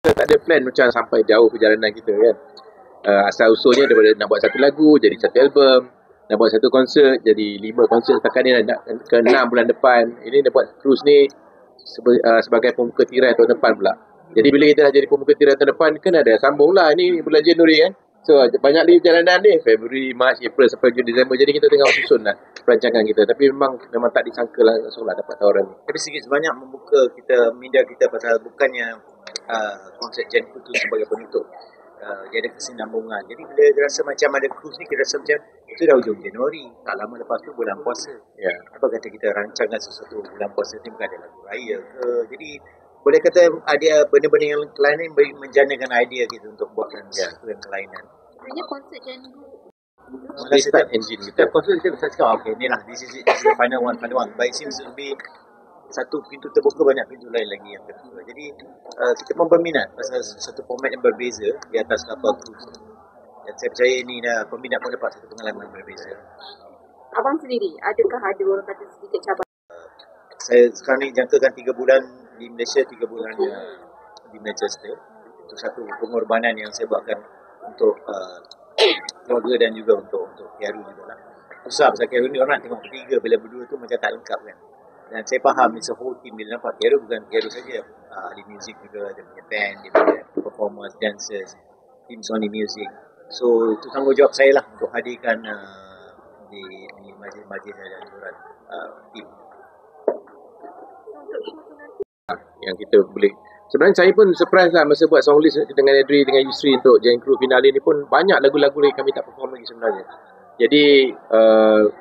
kita tak ada plan macam sampai jauh perjalanan kita kan. Asal usulnya daripada nak buat satu lagu jadi satu album, nak buat satu konsert jadi 5 konsert setakat ni, nak ke 6 bulan depan. Ini nak buat cruise ni sebagai pembuka tirai tahun depan pula. Jadi bila kita dah jadi pembuka tirai tahun depan, kan ada sambung lah ni bulan Januari kan. So banyak lagi perjalanan ni, Februari, Mac, April sampai Jun, Disember. Jadi kita tengah susun lah perancangan kita. Tapi memang tak disangka lah langsung lah dapat tawaran ni. Tapi sikit sebanyak membuka kita, minda kita pasal bukannya konsep Gen Crew tu sebagai penutup. Dia ada kesinambungan. Jadi bila dia rasa macam ada cruise ni, kita rasa macam itu dah hujung Januari. Tak lama lepas tu bulan puasa. Apa kata kita rancangkan sesuatu bulan puasa ni, bukan ada lagu raya ke. Jadi boleh kata ada benda-benda yang lain ni menjanakan idea kita untuk buatkan sesuatu yang kelainan. Hanya konsert Gen Crew. Start engine kita. Konsert kita bisa cakap, okay, ni lah, this is the final one. But it seems to be satu pintu terbuka, banyak pintu lain lagi yang terbuka. Jadi kita pun berminat pasal satu format yang berbeza di atas kapal cruise. Dan saya percaya ni dah peminat pun dapat satu pengalaman berbeza. Abang sendiri, adakah ada orang kata sedikit cabaran? Saya sekarang ni jangkakan 3 bulan di Malaysia, 3 bulan di Manchester. Itu satu pengorbanan yang saya buatkan untuk keluarga dan juga untuk Kiaru juga lah. Susah pasal Kiaru ni orang nak tengok bertiga, bila berdua tu macam tak lengkap kan. Dan saya faham it's a whole team. Bila nampak Kiaru, bukan Kiaru saja, ahli muzik juga, dia punya band, dia punya performers, dancers, tim Sony Music. So itu tanggungjawab saya lah untuk hadirkan di majlis-majlis dan hiburan tim. Yang kita boleh, sebenarnya saya pun surprise lah masa buat song list dengan Adri, dengan Yusri untuk Gen Crew finale ni pun banyak lagu-lagu lagi kami tak perform lagi sebenarnya. Jadi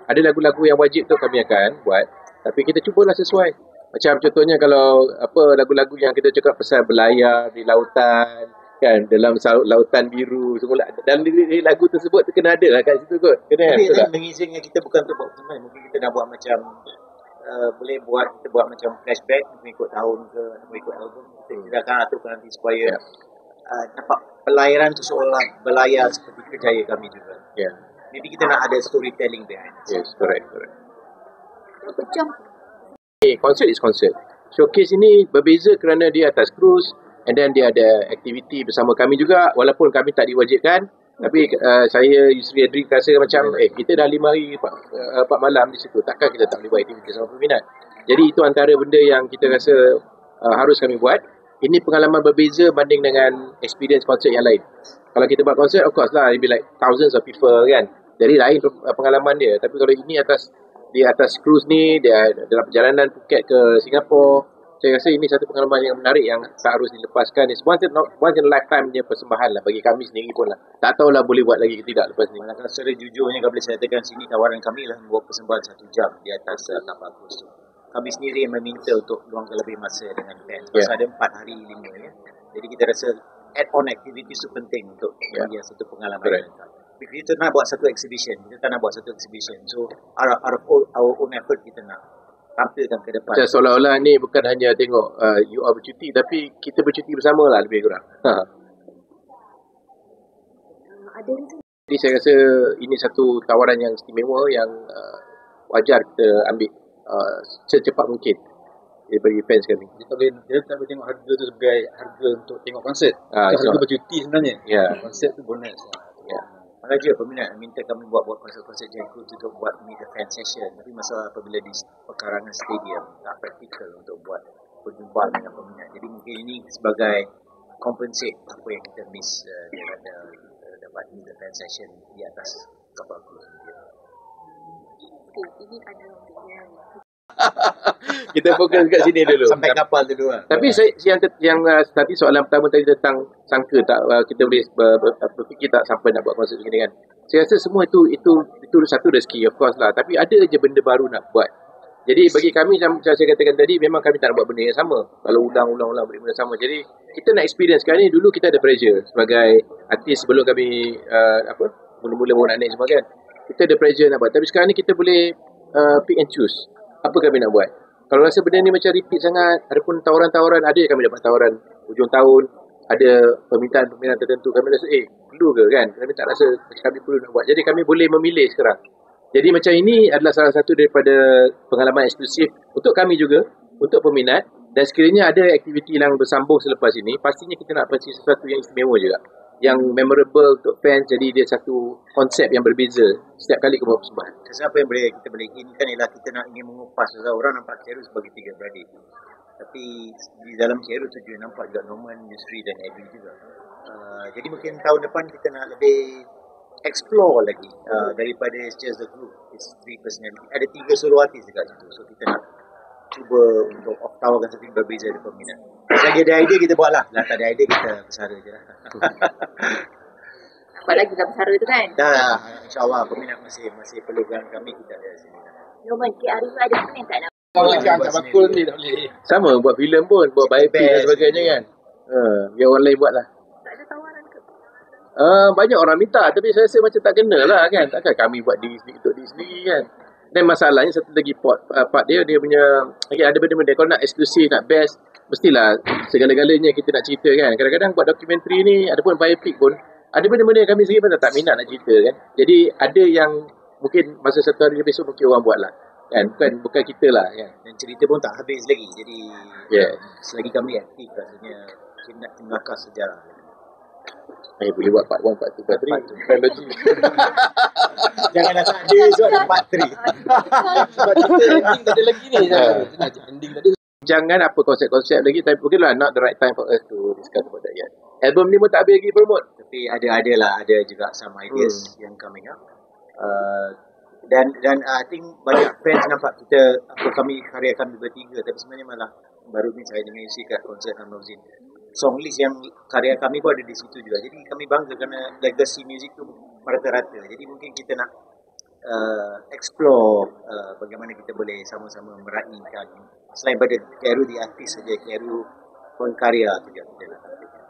ada lagu-lagu yang wajib tu kami akan buat, tapi kita cubalah sesuai. Macam contohnya kalau lagu-lagu yang kita cakap pasal berlayar di lautan kan, dalam lautan biru semula, dalam lagu tersebut kena ada lah kat situ kot. Kena tapi mengizinkan kita bukan untuk buat persembahan, mungkin kita nak buat macam boleh kita buat macam flashback mengikut tahun ke, mengikut album. Kita akan aturkan nanti supaya nampak pelayaran tu seolah berlayar seperti kerjaya kami juga. Maybe kita nak ada storytelling behind. Yes, correct. Berapa jam? Concert is concert. Showcase ini berbeza kerana dia atas cruise, and then dia ada aktiviti bersama kami juga, walaupun kami tak diwajibkan. Tapi saya, Yusri, Adri rasa macam kita dah 5 hari 4 malam di situ, takkan kita tak boleh buat aktiviti sama peminat. Jadi itu antara benda yang kita rasa harus kami buat. Ini pengalaman berbeza banding dengan experience konsert yang lain. Kalau kita buat konsert, of course lah, it'll be like thousands of people kan. Jadi lain pengalaman dia. Tapi kalau ini di atas cruise ni, dia dalam perjalanan Phuket ke Singapura, saya rasa ini satu pengalaman yang menarik yang tak harus dilepaskan. It's once in a lifetime punya persembahan lah bagi kami sendiri pun lah. Tak tahulah boleh buat lagi ke tidak lepas ni. Kalau secara jujurnya, kalau boleh saya katakan sini, tawaran kami lah membuat persembahan 1 jam di atas kapal cruise tu. Kami sendiri yang meminta untuk luangkan lebih masa dengan band. Pasal ada 4 hari 5 ya. Jadi kita rasa add-on activities tu penting untuk bagi satu pengalaman. Kita nak buat satu exhibition. Kita tak nak buat satu exhibition. So our own effort kita nak tampilkan ke depan. Macam seolah-olah ni bukan hanya tengok you all bercuti, tapi kita bercuti bersama lah lebih kurang. Jadi saya rasa ini satu tawaran yang istimewa yang wajar kita ambil secepat mungkin daripada fans kami. Dia tak boleh tengok harga tu sebagai harga untuk tengok konsert. Harga bercuti sebenarnya. Konsert tu bonus. Malah je peminat minta kami buat konsert Gen Crew untuk buat meet the fan session. Tapi masalah apabila di pekarangan stadium tak praktikal untuk buat perjumpaan dengan peminat. Jadi mungkin ini sebagai compensate apa yang kita miss daripada dapat meet the fan session di atas kapal cruise. Ini ada kita fokus kat sini dulu. Sampai kapal dulu lah. Tapi yang tadi soalan pertama tadi tentang sangka tak kita boleh berfikir tak sampai nak buat konsert begini kan. Saya rasa semua itu satu rezeki, of course lah. Tapi ada je benda baru nak buat. Jadi bagi kami, macam saya katakan tadi, memang kami tak nak buat benda yang sama. Kalau ulang-ulang benda yang sama. Jadi kita nak experience. Sekarang ni dulu kita ada pressure sebagai artis sebelum kami mula-mula baru nak naik semua kan. Kita ada pressure nak buat. Tapi sekarang ni kita boleh pick and choose apa kami nak buat. Kalau rasa benda ni macam repeat sangat, ada pun tawaran-tawaran, ada kami dapat tawaran hujung tahun, ada permintaan tertentu, kami rasa perlu ke kan, kami tak rasa kami perlu nak buat. Jadi kami boleh memilih sekarang. Jadi macam ini adalah salah satu daripada pengalaman eksklusif untuk kami juga, untuk peminat, Dan sekiranya ada aktiviti yang bersambung selepas ini, pastinya kita nak pasti sesuatu yang istimewa juga. Yang memorable untuk fans, jadi dia satu konsep yang berbeza setiap kali kita buat persembahan. Apa yang kita boleh inginkan ialah kita nak ingin mengupas orang nampak Khairul sebagai tiga beradik. Tapi di dalam Khairul tu juga nampak juga Norman, Yusri dan Abby juga. Jadi mungkin tahun depan kita nak lebih explore lagi daripada just the group. It's three personality. Ada 3 solo artis dekat situ. So kita nak cuba untuk tawarkan sesuatu yang berbeza dari peminat. Selagi ada idea kita buat lah. Tak ada idea kita bersara je lah. Apalagi kita bersara tu kan? Dah, insyaAllah peminat masih perlukan kami, kita ada sini. Norman, Arif ada komen tak nak? Tak bakul ni tak boleh. Sama buat filem pun, buat biopic dan sebagainya kan. Biar orang lain buat lah. Tak ada tawaran ke? Banyak orang minta, tapi saya rasa macam tak kena lah kan. Takkan kami buat diri sendiri untuk diri sendiri kan. Dan masalahnya satu lagi part dia punya, ada benda-benda kalau nak eksklusif, nak best, mestilah segala-galanya kita nak cerita kan. Kadang-kadang buat dokumentari ni, ataupun biopic pun, ada benda-benda yang kami sendiri pun tak minat nak cerita kan. Jadi ada yang mungkin masa satu hari besok mungkin orang buat lah kan, bukan kita lah kan. Dan cerita pun tak habis lagi. Jadi selagi kami aktif rasanya kita nak menakar sejarah. Boleh buat part 1, part 2, part 3 trilogy. Janganlah tak ada sebab ada part 3. Sebab kita ending tak ada lagi ni. Ending tak ada. Jangan apa konsep-konsep lagi, tapi mungkinlah not the right time for us to discuss about that yet. Album ni pun tak habis lagi promote. Tapi ada juga some ideas yang coming up. Dan I think banyak fans nampak karya kami bertiga, tapi sebenarnya malah baru ni saya dengan isi kat konsert Hamzin. Song list yang karya kami pun ada di situ juga. Jadi kami bangga kerana legacy music tu merata-rata. Jadi mungkin kita nak explore bagaimana kita boleh sama-sama meraihkan. Selain pada Khairul di artis saja, Khairul pun karya tu juga kita nak. Terima kasih.